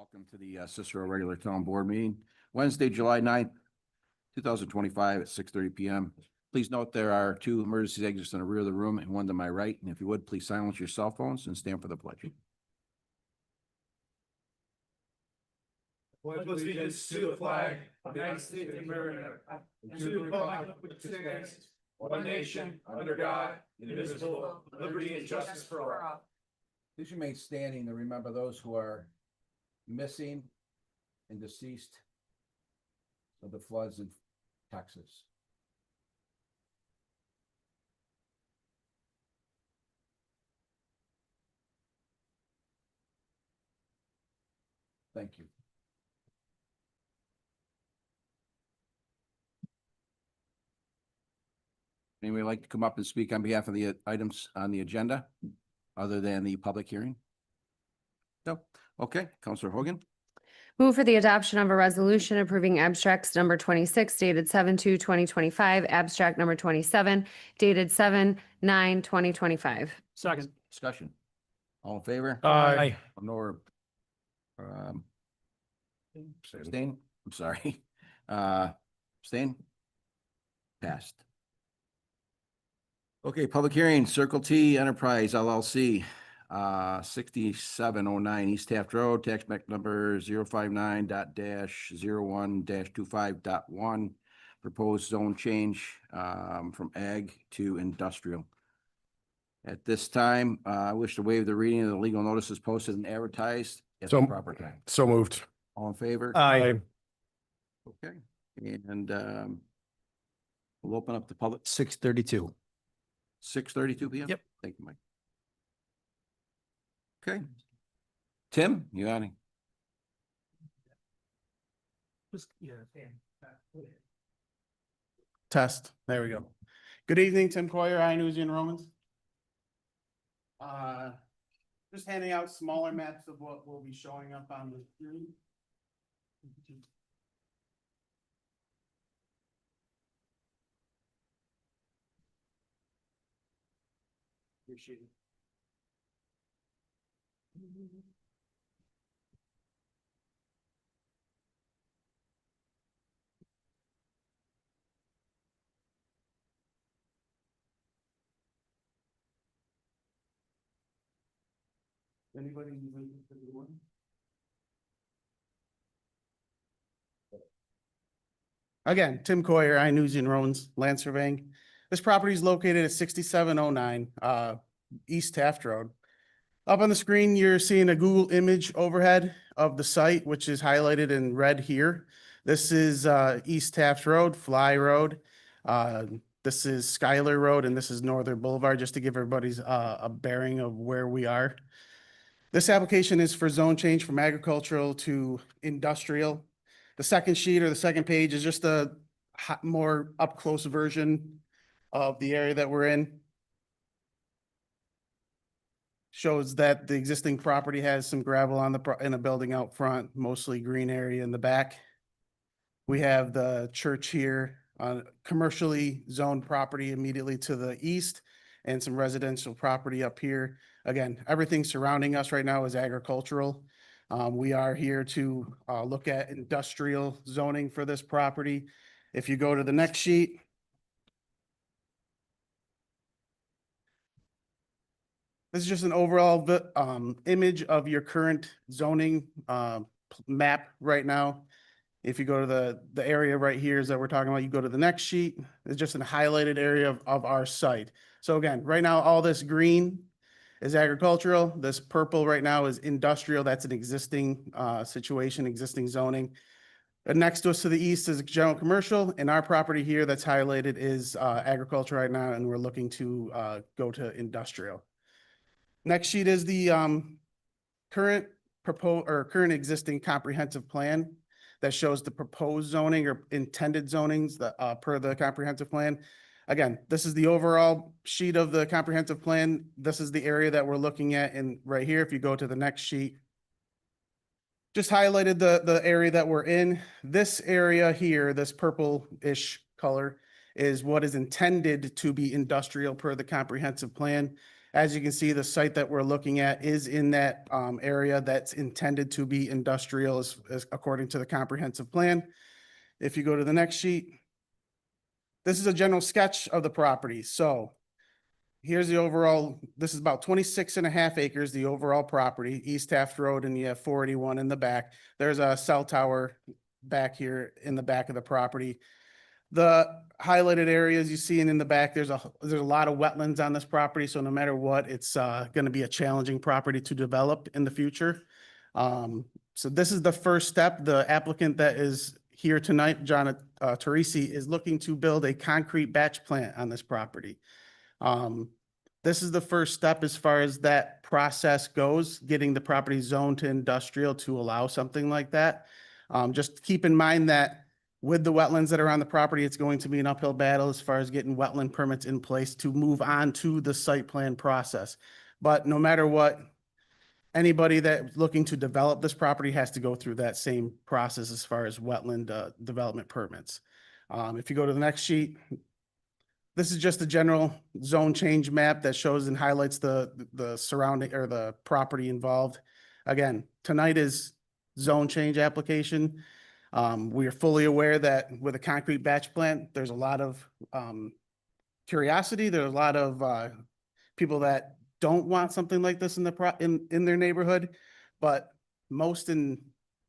Welcome to the Cicero Regular Town Board Meeting, Wednesday, July 9th, 2025 at 6:30 PM. Please note there are two emergency exits in the rear of the room and one to my right. And if you would, please silence your cell phones and stand for the pledge. Pledge allegiance to the flag of the United States of America and to the republic which stands one nation under God, indivisible, with liberty and justice for all. Please remain standing to remember those who are missing and deceased of the floods in Texas. Thank you. Anybody like to come up and speak on behalf of the items on the agenda, other than the public hearing? No? Okay, Counselor Hogan. Move for the adoption of a resolution approving abstracts number 26 dated 7/2/2025, abstract number 27 dated 7/9/2025. Second. Discussion. All in favor? Aye. Nor abstain? I'm sorry. Abstain? Passed. Okay, public hearing, Circle T Enterprise LLC, 6709 East Taft Road, tax map number 059.-01-25.1. Proposed zone change from ag to industrial. At this time, I wish to waive the reading of the legal notices posted and advertised at the proper time. So moved. All in favor? Aye. Okay, and we'll open up the public, 6:32. 6:32 PM? Yep. Thank you, Mike. Okay. Tim, you got any? Test. There we go. Good evening, Tim Coyer, Inusian Romans. Just handing out smaller maps of what will be showing up on the screen. Appreciate it. Anybody? Again, Tim Coyer, Inusian Romans, land surveying. This property is located at 6709 East Taft Road. Up on the screen, you're seeing a Google image overhead of the site, which is highlighted in red here. This is East Taft Road, Fly Road. This is Schuyler Road, and this is Northern Boulevard, just to give everybody's a bearing of where we are. This application is for zone change from agricultural to industrial. The second sheet or the second page is just a more up-close version of the area that we're in. Shows that the existing property has some gravel on in a building out front, mostly green area in the back. We have the church here on commercially zoned property immediately to the east and some residential property up here. Again, everything surrounding us right now is agricultural. We are here to look at industrial zoning for this property. If you go to the next sheet. This is just an overall image of your current zoning map right now. If you go to the area right here is that we're talking about, you go to the next sheet, it's just a highlighted area of our site. So again, right now, all this green is agricultural. This purple right now is industrial. That's an existing situation, existing zoning. And next to us to the east is general commercial, and our property here that's highlighted is agriculture right now, and we're looking to go to industrial. Next sheet is the current existing comprehensive plan that shows the proposed zoning or intended zonings that per the comprehensive plan. Again, this is the overall sheet of the comprehensive plan. This is the area that we're looking at, and right here, if you go to the next sheet, just highlighted the area that we're in. This area here, this purple-ish color, is what is intended to be industrial per the comprehensive plan. As you can see, the site that we're looking at is in that area that's intended to be industrial as according to the comprehensive plan. If you go to the next sheet, this is a general sketch of the property. So here's the overall, this is about 26.5 acres, the overall property, East Taft Road, and you have 481 in the back. There's a cell tower back here in the back of the property. The highlighted areas you see in the back, there's a lot of wetlands on this property, so no matter what, it's gonna be a challenging property to develop in the future. So this is the first step. The applicant that is here tonight, John Teresi, is looking to build a concrete batch plant on this property. This is the first step as far as that process goes, getting the property zoned to industrial to allow something like that. Just keep in mind that with the wetlands that are on the property, it's going to be an uphill battle as far as getting wetland permits in place to move on to the site plan process. But no matter what, anybody that's looking to develop this property has to go through that same process as far as wetland development permits. If you go to the next sheet, this is just a general zone change map that shows and highlights the surrounding or the property involved. Again, tonight is zone change application. We are fully aware that with a concrete batch plant, there's a lot of curiosity. There are a lot of people that don't want something like this in in their neighborhood, but most in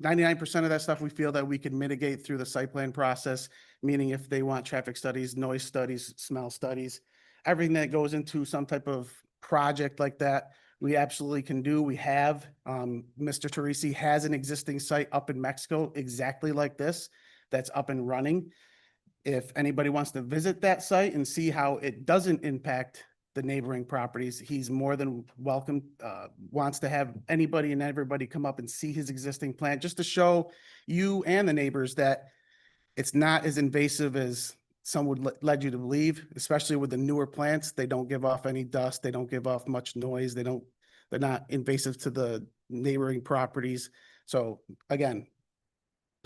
99% of that stuff we feel that we can mitigate through the site plan process, meaning if they want traffic studies, noise studies, smell studies, everything that goes into some type of project like that, we absolutely can do. We have, Mr. Teresi has an existing site up in Mexico exactly like this that's up and running. If anybody wants to visit that site and see how it doesn't impact the neighboring properties, he's more than welcome, wants to have anybody and everybody come up and see his existing plant, just to show you and the neighbors that it's not as invasive as some would lead you to believe, especially with the newer plants. They don't give off any dust. They don't give off much noise. They're not invasive to the neighboring properties. So again,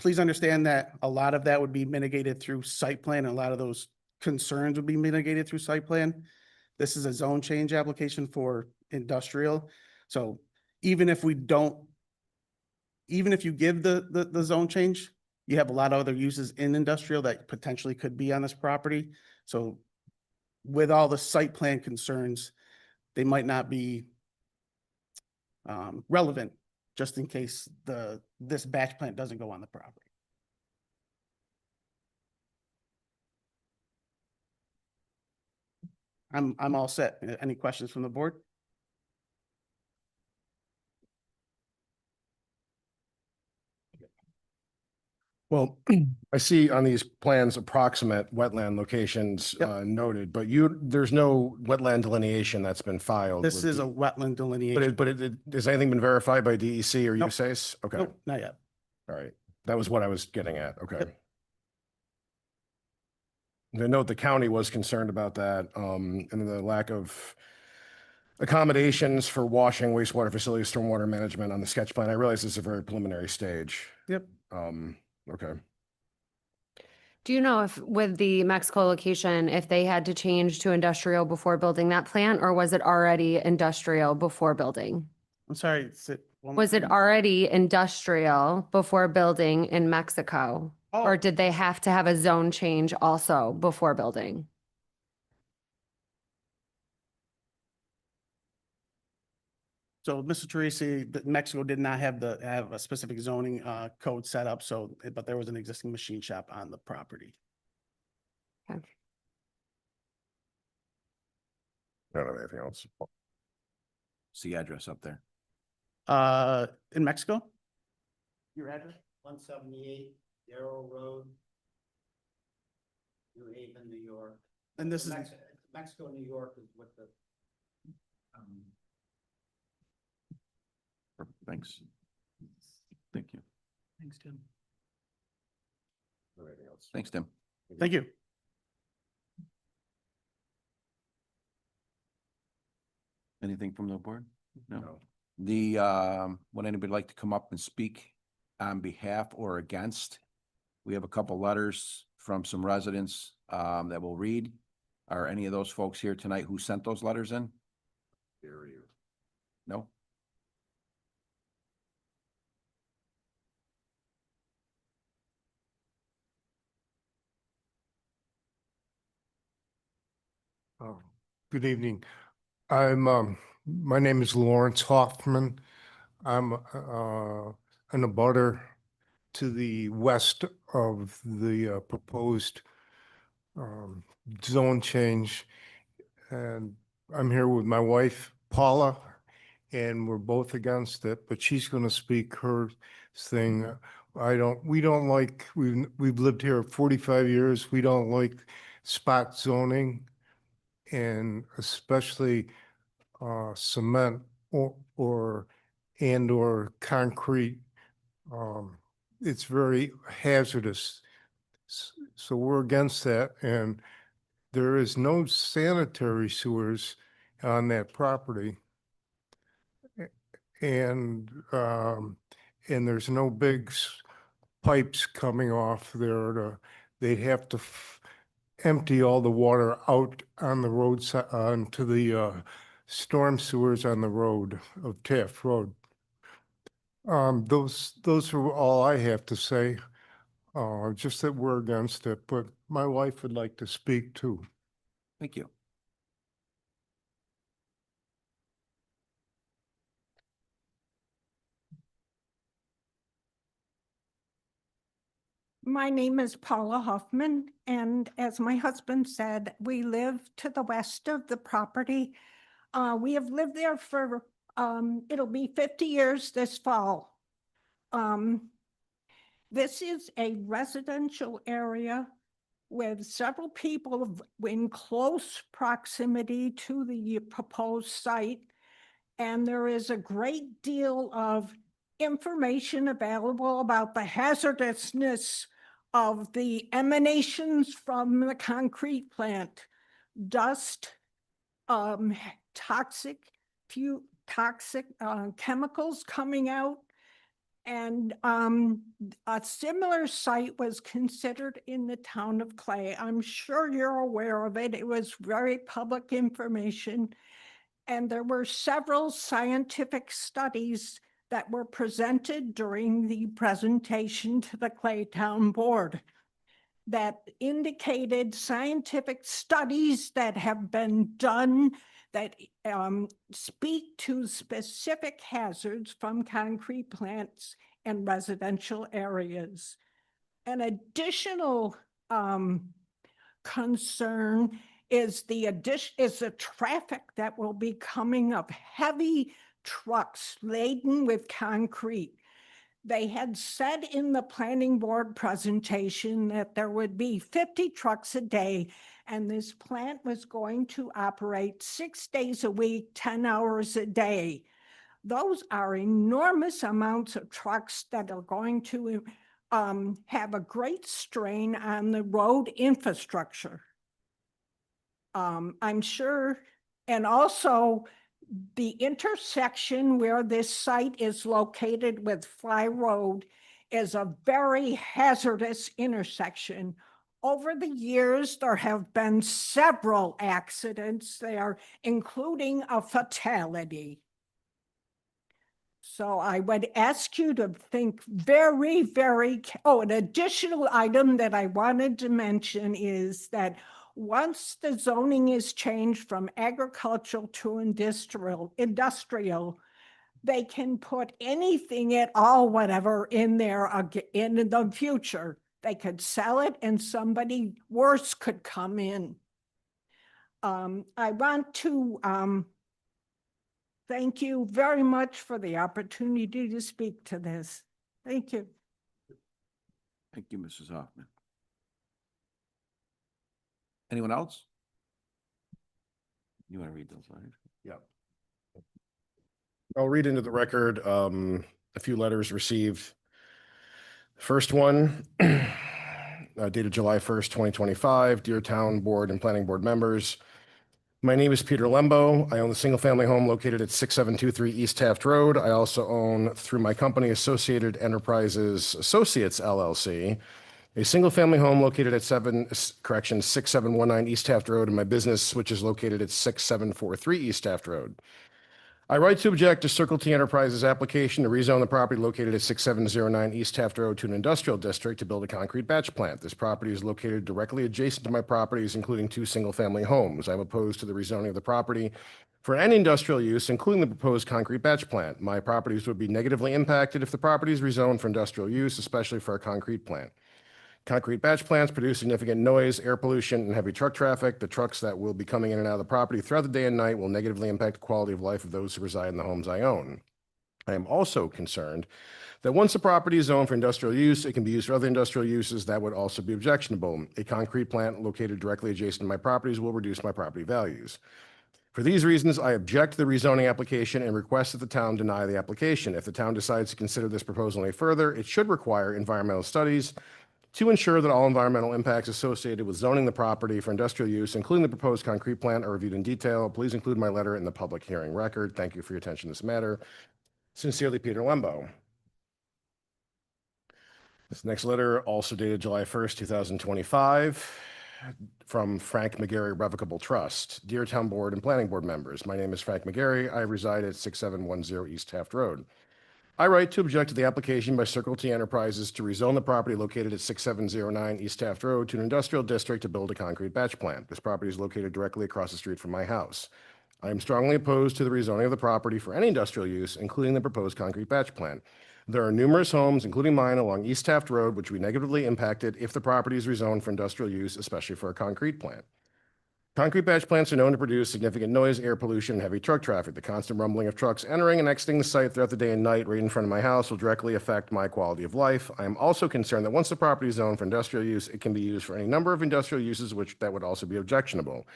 please understand that a lot of that would be mitigated through site plan. And a lot of those concerns would be mitigated through site plan. This is a zone change application for industrial. So even if you give the zone change, you have a lot of other uses in industrial that potentially could be on this property. So with all the site plan concerns, they might not be relevant, just in case this batch plant doesn't go on the property. I'm all set. Any questions from the board? Well, I see on these plans approximate wetland locations Yep. Noted, but there's no wetland delineation that's been filed. This with is a wetland delineation. But has anything been verified by DEC or Nope. USACE? Okay, Nope, not yet. all right. That was what I was getting at. Okay. Yep. I note the county was concerned about that, and the lack of accommodations for washing, wastewater facilities, stormwater management on the sketch plan. I realize this is a very preliminary stage. Yep. Okay. Do you know if with the Mexico location, if they had to change to industrial before building that plant, or was it already industrial before building? I'm sorry. Was it already industrial before building in Mexico? Or Oh, did they have to have a zone change also before building? so Mr. Teresi, Mexico did not have a specific zoning code set up, but there was an existing machine shop on the property. I don't have anything else. See address up there. In Mexico? Your address? 178 Darrow Road, New Haven, New York. And this is, Mexico, New York is what the. Perfect. Thanks. Thank you. thanks, Tim. Anything else? Thanks, Tim. Thank you. Anything from the board? No. No. Would anybody like to come up and speak on behalf or against? We have a couple letters from some residents that we'll read. Are any of those folks here tonight who sent those letters in? Barrier. No? Good evening. My name is Lawrence Hoffman. I'm an abutter to the west of the proposed zone change. And I'm here with my wife, Paula, and we're both against it, but she's going to speak her thing. We don't like, we've lived here 45 years. We don't like spot zoning, and especially cement or concrete. It's very hazardous. So we're against that, and there is no sanitary sewers on that property. And there's no big pipes coming off there they'd have to empty all the water out on the roadside onto the storm sewers on the road of Taft Road. Those are all I have to say. Just that we're against it, but my wife would like to speak too. Thank you. My name is Paula Hoffman, and as my husband said, we live to the west of the property. We have lived there for, it'll be 50 years this fall. This is a residential area with several people in close proximity to the proposed site. And there is a great deal of information available about the hazardousness of the emanations from the concrete plant, dust, toxic chemicals coming out. And a similar site was considered in the town of Clay. I'm sure you're aware of it. It was very public information. And there were several scientific studies that were presented during the presentation to the Claytown Board that indicated scientific studies that have been done that speak to specific hazards from concrete plants in residential areas. An additional concern is the traffic that will be coming of heavy trucks laden with concrete. They had said in the planning board presentation that there would be 50 trucks a day, and this plant was going to operate 6 days a week, 10 hours a day. Those are enormous amounts of trucks that are going to have a great strain on the road infrastructure. I'm sure, and also the intersection where this site is located with Fly Road is a very hazardous intersection. Over the years, there have been several accidents there, including a fatality. So I would ask you to think very, very, an additional item that I wanted to mention is that once the zoning is changed from agricultural to industrial, they can put anything at all, whatever, in there in the future. They could sell it and somebody worse could come in. I want to thank you very much for the opportunity to speak to this. Thank you. Thank you, Mrs. Hoffman. Anyone else? You want to read those, right? Yep. I'll read into the record a few letters received. First one, dated July 1st, 2025. Dear Town Board and Planning Board members, my name is Peter Lembo. I own a single-family home located at 6723 East Taft Road. I also own, through my company, Associated Enterprises Associates, LLC, a single-family home located at 6719 East Taft Road, and my business, which is located at 6743 East Taft Road. I write to object to Circle T Enterprises' application to rezone the property located at 6709 East Taft Road to an industrial district to build a concrete batch plant. This property is located directly adjacent to my properties, including 2 single-family homes. I'm opposed to the rezoning of the property for any industrial use, including the proposed concrete batch plant. My properties would be negatively impacted if the property is rezoned for industrial use, especially for a concrete plant. Concrete batch plants produce significant noise, air pollution, and heavy truck traffic. The trucks that will be coming in and out of the property throughout the day and night will negatively impact the quality of life of those who reside in the homes I own. I am also concerned that once the property is zoned for industrial use, it can be used for other industrial uses that would also be objectionable. A concrete plant located directly adjacent to my properties will reduce my property values. For these reasons, I object to the rezoning application and request that the town deny the application. If the town decides to consider this proposal any further, it should require environmental studies to ensure that all environmental impacts associated with zoning the property for industrial use, including the proposed concrete plant, are reviewed in detail. Please include my letter in the public hearing record. Thank you for your attention to this matter. Sincerely, Peter Lembo. This next letter, also dated July 1st, 2025, from Frank McGarry Revocable Trust. Dear Town Board and Planning Board members, my name is Frank McGarry. I reside at 6710 East Taft Road. I write to object to the application by Circle T Enterprises to rezone the property located at 6709 East Taft Road to an industrial district to build a concrete batch plant. This property is located directly across the street from my house. I am strongly opposed to the rezoning of the property for any industrial use, including the proposed concrete batch plant. There are numerous homes, including mine, along East Taft Road, which would be negatively impacted if the property is rezoned for industrial use, especially for a concrete plant. Concrete batch plants are known to produce significant noise, air pollution, and heavy truck traffic. The constant rumbling of trucks entering and exiting the site throughout the day and night right in front of my house will directly affect my quality of life. I am also concerned that once the property is zoned for industrial use, it can be used for any number of industrial uses that would also be objectionable.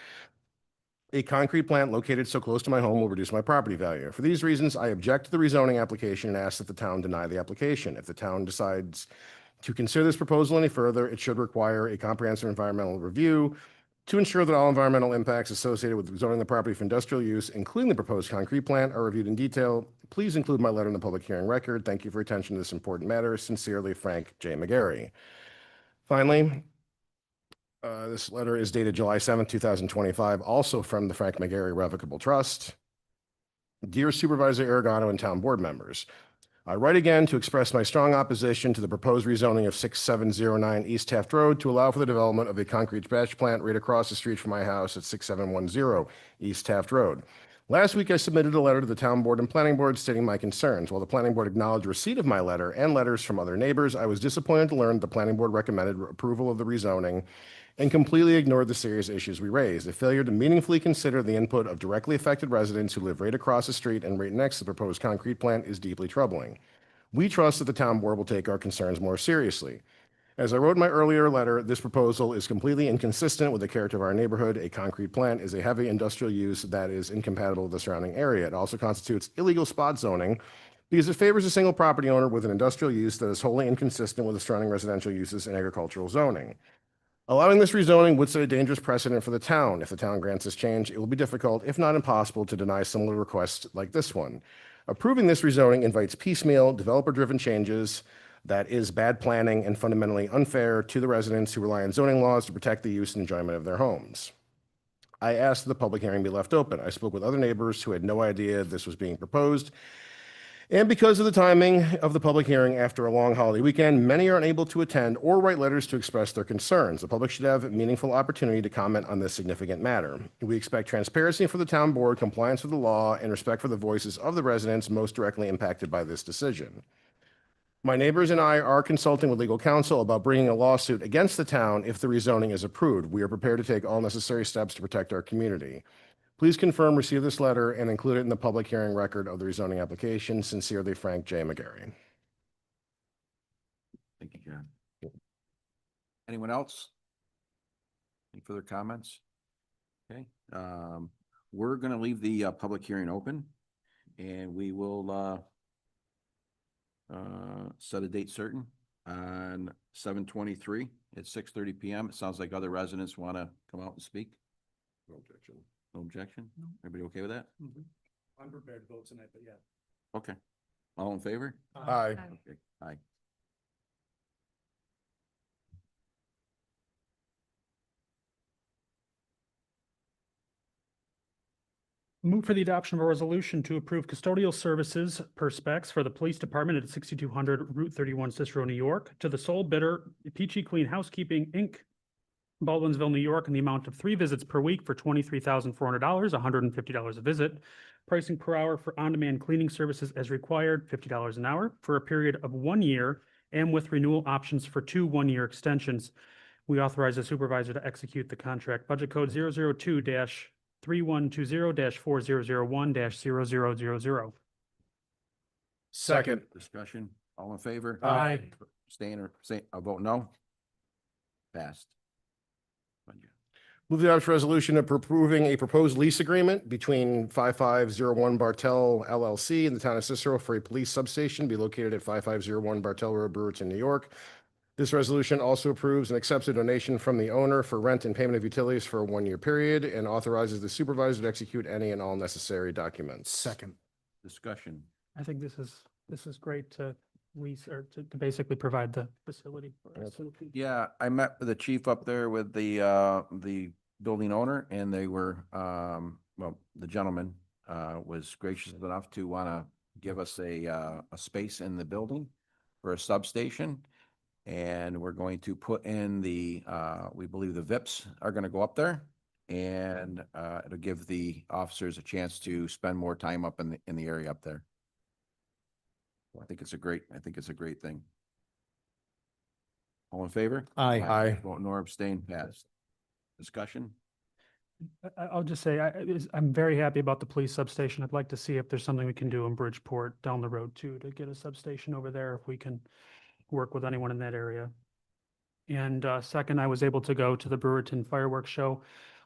A concrete plant located so close to my home will reduce my property value. For these reasons, I object to the rezoning application and ask that the town deny the application. If the town decides to consider this proposal any further, it should require a comprehensive environmental review to ensure that all environmental impacts associated with zoning the property for industrial use, including the proposed concrete plant, are reviewed in detail. Please include my letter in the public hearing record. Thank you for your attention to this important matter. Sincerely, Frank J. McGarry. Finally, this letter is dated July 7th, 2025, also from the Frank McGarry Revocable Trust. Dear Supervisor Aragano and town board members, I write again to express my strong opposition to the proposed rezoning of 6709 East Taft Road to allow for the development of a concrete batch plant right across the street from my house at 6710 East Taft Road. Last week, I submitted a letter to the Town Board and Planning Board stating my concerns. While the Planning Board acknowledged receipt of my letter and letters from other neighbors, I was disappointed to learn that the Planning Board recommended approval of the rezoning and completely ignored the serious issues we raised. The failure to meaningfully consider the input of directly affected residents who live right across the street and right next to the proposed concrete plant is deeply troubling. We trust that the Town Board will take our concerns more seriously. As I wrote in my earlier letter, this proposal is completely inconsistent with the character of our neighborhood. A concrete plant is a heavy industrial use that is incompatible with the surrounding area. It also constitutes illegal spot zoning because it favors a single property owner with an industrial use that is wholly inconsistent with the surrounding residential uses and agricultural zoning. Allowing this rezoning would set a dangerous precedent for the town. If the town grants this change, it will be difficult, if not impossible, to deny similar requests like this one. Approving this rezoning invites piecemeal, developer-driven changes that is bad planning and fundamentally unfair to the residents who rely on zoning laws to protect the use and enjoyment of their homes. I asked that the public hearing be left open. I spoke with other neighbors who had no idea this was being proposed. And because of the timing of the public hearing after a long holiday weekend, many are unable to attend or write letters to express their concerns. The public should have a meaningful opportunity to comment on this significant matter. We expect transparency for the town board, compliance with the law, and respect for the voices of the residents most directly impacted by this decision. My neighbors and I are consulting with legal counsel about bringing a lawsuit against the town if the rezoning is approved. We are prepared to take all necessary steps to protect our community. Please confirm receipt of this letter and include it in the public hearing record of the rezoning application. Sincerely, Frank J. McGarry. Thank you, John. Anyone else? Any further comments? Okay, we're gonna leave the public hearing open, and we will set a date certain on 7/23 at 6:30 p.m. It sounds like other residents want to come out and speak. No objection. No objection? Everybody okay with that? I'm prepared to vote tonight, but yeah. Okay. All in favor? Aye. Okay, aye. Move for the adoption of a resolution to approve custodial services per specs for the police department at 6200 Route 31, Cicero, New York, to the sole bidder, Peachy Clean Housekeeping, Inc., Baldwinsville, New York, in the amount of 3 visits per week for $23,400, $150 a visit. Pricing per hour for on-demand cleaning services as required, $50 an hour, for a period of 1 year, and with renewal options for 2 one-year extensions. We authorize the supervisor to execute the contract. Budget code 002-3120-4001-0000. Second. Discussion, all in favor? Aye. Abstain or say, vote no? Passed. Move the adoption resolution approving a proposed lease agreement between 5501 Bartel LLC and the town of Cicero for a police substation to be located at 5501 Bartel Road, Brewerton, New York. This resolution also approves and accepts a donation from the owner for rent and payment of utilities for a 1-year period and authorizes the supervisor to execute any and all necessary documents. Second. Discussion, I think this is great to lease or to basically provide the facility for us. yeah, I met with the chief up there with the building owner, and they were, well, the gentleman, was gracious enough to want to give us a space in the building for a substation. And we're going to put in we believe the VIPs are going to go up there, and, it'll give the officers a chance to spend more time up in the area up there. I think it's a great thing. All in favor? Aye. Vote nor abstain, passed. Discussion? I'll just say, I'm very happy about the police substation. I'd like to see if there's something we can do in Bridgeport down the road too, to get a substation over there if we can work with anyone in that area. And second, I was able to go to the Brewerton Fireworks Show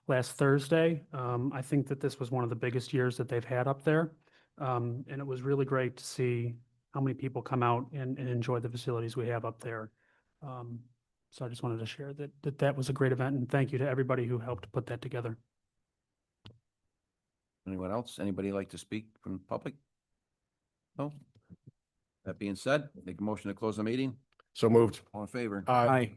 last Thursday. I think that this was one of the biggest years that they've had up there. And it was really great to see how many people come out and enjoy the facilities we have up there. So I just wanted to share that was a great event, and thank you to everybody who helped put that together. Anyone else? Anybody like to speak from the public? No? That being said, make a motion to close the meeting. So moved. All in favor? Aye.